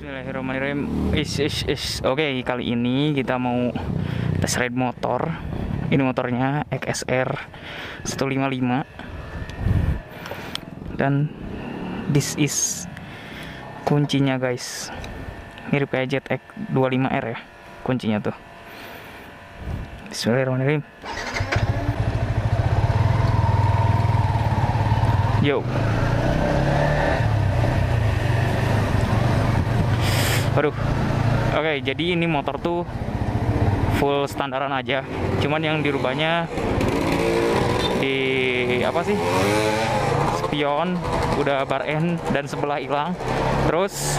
Bismillahirrahmanirrahim. Oke, kali ini kita mau test ride motor. Ini motornya XSR 155. Dan this is kuncinya, guys. Mirip kayak ZX 25R ya kuncinya tuh. Bismillahirrahmanirrahim. Yo. Waduh. Oke, jadi ini motor tuh full standaran aja. Cuman yang dirubahnya di apa sih? Spion udah bar end dan sebelah hilang. Terus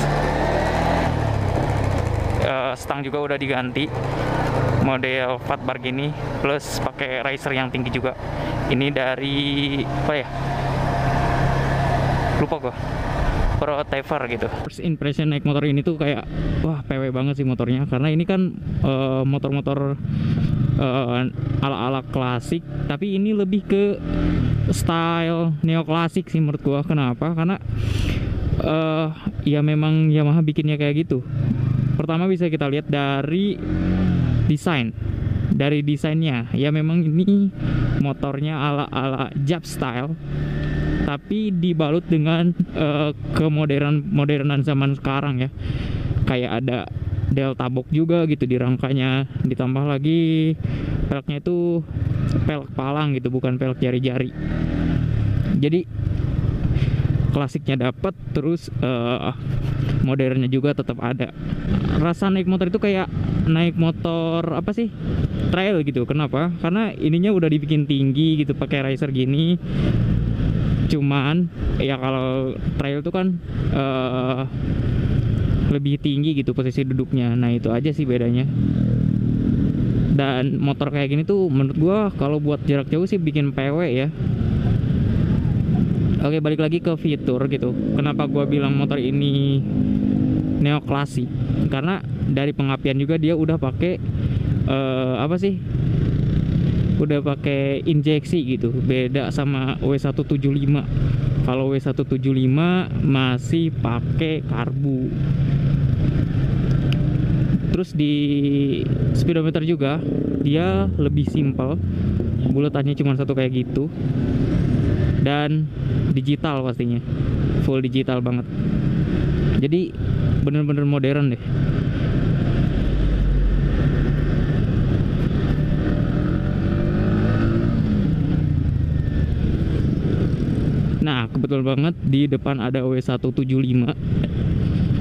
stang juga udah diganti. Model fat bar gini plus pakai riser yang tinggi juga. Ini dari apa ya? Lupa gua. Pro Taver gitu. First impression naik motor ini tuh kayak wah PW banget sih motornya, karena ini kan motor-motor ala-ala klasik, tapi ini lebih ke style neoklasik sih menurut gua. Kenapa? Karena ya memang Yamaha bikinnya kayak gitu. Pertama bisa kita lihat dari desain. Dari desainnya ya memang ini motornya ala-ala Jap style, tapi dibalut dengan kemodernan zaman sekarang ya. Kayak ada delta box juga gitu di rangkanya, ditambah lagi peleknya itu pelek palang gitu, bukan pelek jari-jari. Jadi klasiknya dapat, terus modernnya juga tetap ada. Rasa naik motor itu kayak naik motor apa sih, trail gitu. Kenapa? Karena ininya udah dibikin tinggi gitu pakai riser gini. Cuman ya kalau trail itu kan lebih tinggi gitu posisi duduknya. Nah itu aja sih bedanya. Dan motor kayak gini tuh menurut gua kalau buat jarak jauh sih bikin PW ya. Oke, balik lagi ke fitur gitu. Kenapa gua bilang motor ini neoklasik? Karena dari pengapian juga dia udah pakai apa sih? Udah pakai injeksi gitu. Beda sama W175. Kalau W175 masih pakai karbu. Terus di speedometer juga dia lebih simpel. Bulatannya cuma satu kayak gitu. Dan digital pastinya. Full digital banget. Jadi bener-bener modern deh. Nah, kebetul banget di depan ada W175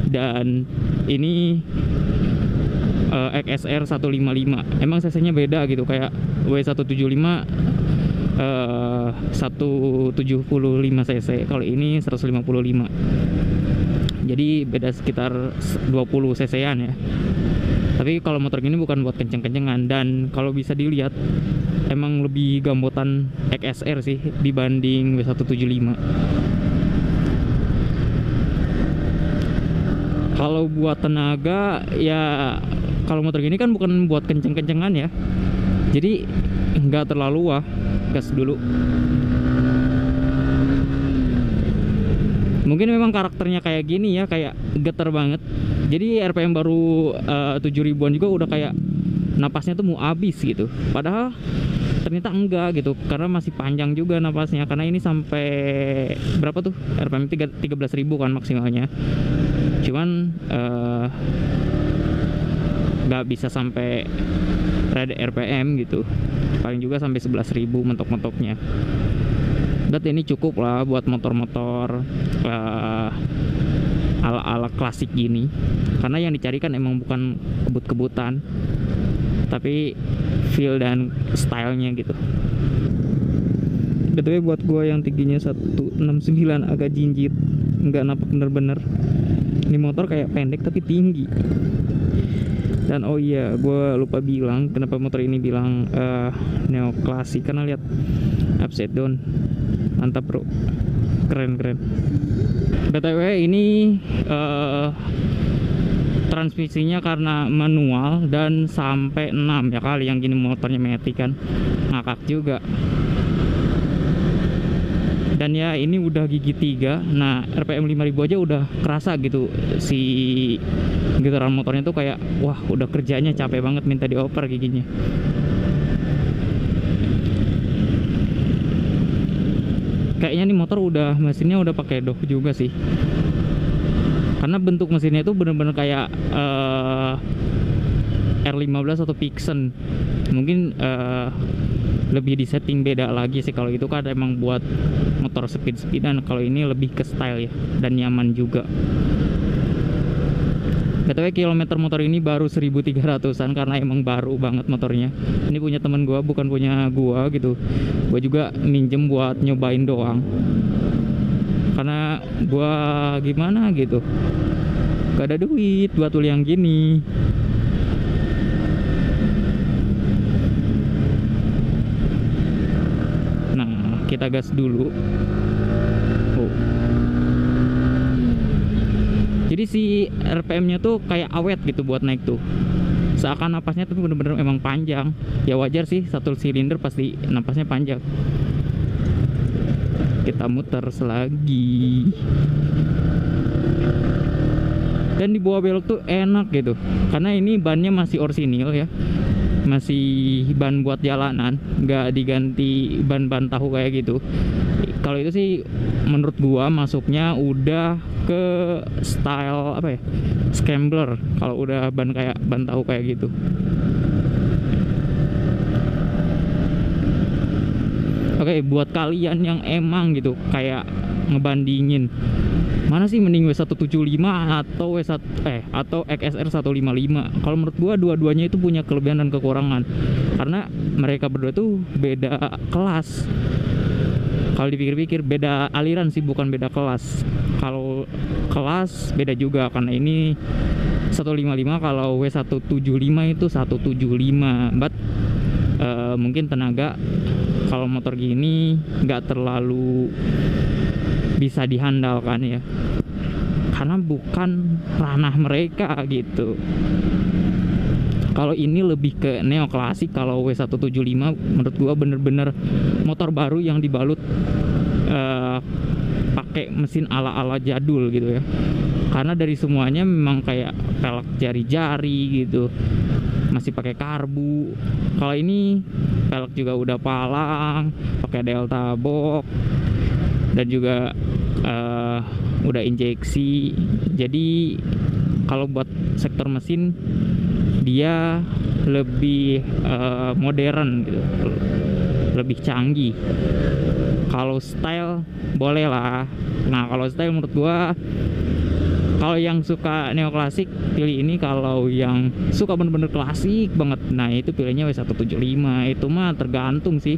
dan ini XSR 155. Emang cc-nya beda gitu, kayak W175 175 cc, kalau ini 155. Jadi beda sekitar 20 cc-an ya. Tapi kalau motor gini bukan buat kenceng-kencengan, dan kalau bisa dilihat emang lebih gambotan XSR sih dibanding W175. Kalau buat tenaga ya, kalau motor gini kan bukan buat kenceng-kencengan ya. Jadi nggak terlalu wah, gas dulu. Mungkin memang karakternya kayak gini ya, kayak getar banget. Jadi RPM baru 7.000-an juga udah kayak napasnya tuh mau habis gitu. Padahal ternyata enggak gitu, karena masih panjang juga napasnya. Karena ini sampai berapa tuh? RPM 13.000 kan maksimalnya. Cuman nggak bisa sampai red RPM gitu. Paling juga sampai 11.000 mentok-mentoknya. Dan ini cukup lah buat motor-motor ala-ala klasik gini. Karena yang dicarikan emang bukan kebut-kebutan, tapi feel dan stylenya gitu. Betulnya buat gue yang tingginya 169 agak jinjit, nggak napak bener-bener. Ini motor kayak pendek tapi tinggi. Dan oh iya, gue lupa bilang kenapa motor ini bilang neoklasik, karena lihat upside down. Mantap bro, keren-keren. BTW ini transmisinya karena manual dan sampai 6 ya kali. Yang gini motornya matic kan, ngakak juga. Dan Dan ya ini udah gigi 3. Nah RPM 5000 aja udah kerasa gitu. Si getaran motornya tuh kayak wah udah kerjanya capek banget, minta dioper giginya. Kayaknya nih motor mesinnya udah pakai dock juga sih, karena bentuk mesinnya itu bener-bener kayak R15 atau Pixen. Mungkin lebih di setting beda lagi sih. Kalau itu kan emang buat motor speed-speedan, kalau ini lebih ke style ya, dan nyaman juga. BTW kilometer motor ini baru 1300-an karena emang baru banget motornya. Ini punya temen gua, bukan punya gua gitu. Gua juga minjem buat nyobain doang. Karena gua gimana gitu, gak ada duit buat beli yang gini. Nah, kita gas dulu. Oh. Jadi si RPM-nya tuh kayak awet gitu buat naik tuh. Seakan napasnya tuh bener-bener emang panjang. Ya wajar sih, satu silinder pasti napasnya panjang. Kita muter selagi. Dan di bawah belok tuh enak gitu. Karena ini bannya masih orsinil ya. Masih ban buat jalanan, nggak diganti ban-ban tahu kayak gitu. Kalau itu sih menurut gua masuknya udah ke style apa ya, scrambler. Kalau udah ban kayak ban tahu kayak gitu. Oke, buat kalian yang emang gitu kayak ngebandingin mana sih mending W175 atau atau XSR 155. Kalau menurut gua dua-duanya itu punya kelebihan dan kekurangan. Karena mereka berdua tuh beda kelas. Kalau dipikir-pikir beda aliran sih, bukan beda kelas. Kalau kelas beda juga, karena ini 155, kalau W175 itu 175. But mungkin tenaga kalau motor gini nggak terlalu bisa dihandalkan ya, karena bukan ranah mereka gitu. Kalau ini lebih ke neoklasik. Kalau W175 menurut gua bener-bener motor baru yang dibalut pakai mesin ala-ala jadul gitu ya. Karena dari semuanya memang kayak pelek jari-jari gitu, masih pakai karbu. Kalau ini pelek juga udah palang, pakai delta box, dan juga udah injeksi. Jadi kalau buat sektor mesin dia lebih modern gitu, lebih canggih. Kalau style boleh lah. Nah kalau style menurut gua, kalau yang suka neoklasik pilih ini. Kalau yang suka bener-bener klasik banget, nah itu pilihnya W175. Itu mah tergantung sih,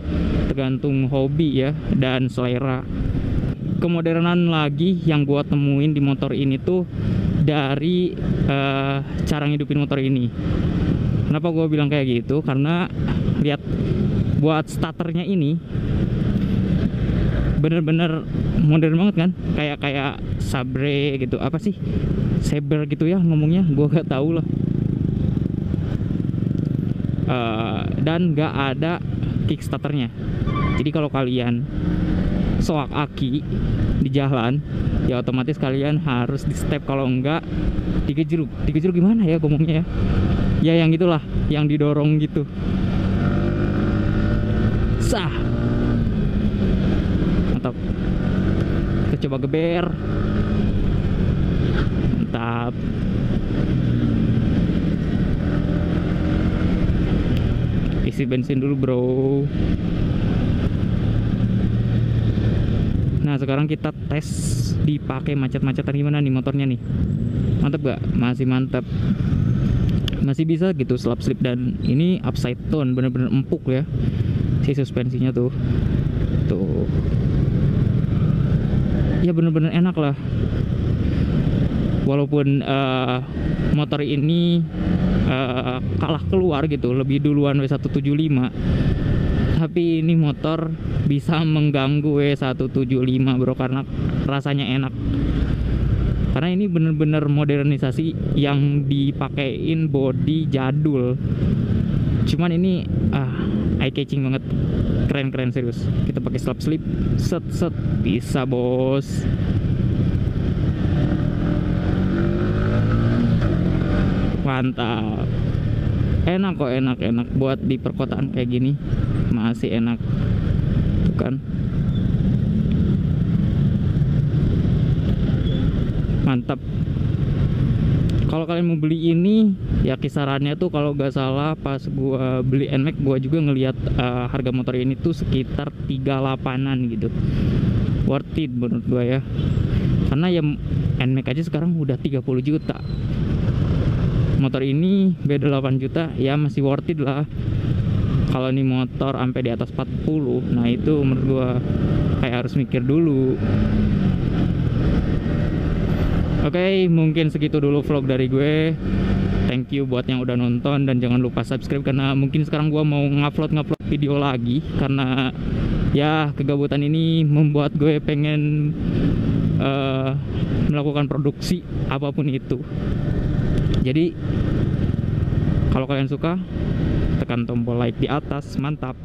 tergantung hobi ya dan selera. Kemodernan lagi yang gua temuin di motor ini tuh dari cara ngidupin motor ini. Kenapa gua bilang kayak gitu? Karena lihat buat starternya ini bener-bener modern banget kan, kayak Sabre gitu, apa sih, Saber gitu ya ngomongnya, gua gak tahu lah. Dan gak ada kickstarternya. Jadi kalau kalian soak aki di jalan, ya otomatis kalian harus di step, kalau enggak digejruk gimana ya ngomongnya ya, yang gitulah, yang didorong gitu. Sah, mantap. Kita coba geber, mantap. Isi bensin dulu bro. Nah sekarang kita tes dipakai macet-macetan gimana nih motornya nih. Mantap gak? Masih mantap, masih bisa gitu slap slip. Dan ini upside down, bener-bener empuk ya si suspensinya tuh. Ya bener-bener enak lah. Walaupun motor ini kalah keluar gitu, lebih duluan W175, tapi ini motor bisa mengganggu W175 bro, karena rasanya enak. Karena ini bener-bener modernisasi yang dipakein body jadul. Cuman ini eye catching banget, keren keren serius. Kita pakai slap slip, set set, bisa bos. Mantap. Enak kok, enak buat di perkotaan kayak gini, masih enak. Tuh kan. Mantap. Kalau kalian mau beli ini ya kisarannya tuh kalau nggak salah pas gua beli NMAX gua juga ngelihat harga motor ini tuh sekitar 38-an gitu. Worth it menurut gua ya. Karena ya NMAX aja sekarang udah 30 juta. Motor ini beda 8 juta ya masih worth it lah. Kalau nih motor sampai di atas 40, nah itu menurut gua kayak harus mikir dulu. Oke, mungkin segitu dulu vlog dari gue. Thank you buat yang udah nonton dan jangan lupa subscribe karena mungkin sekarang gue mau ngupload video lagi karena ya kegabutan ini membuat gue pengen melakukan produksi apapun itu. Jadi kalau kalian suka tekan tombol like di atas, mantap.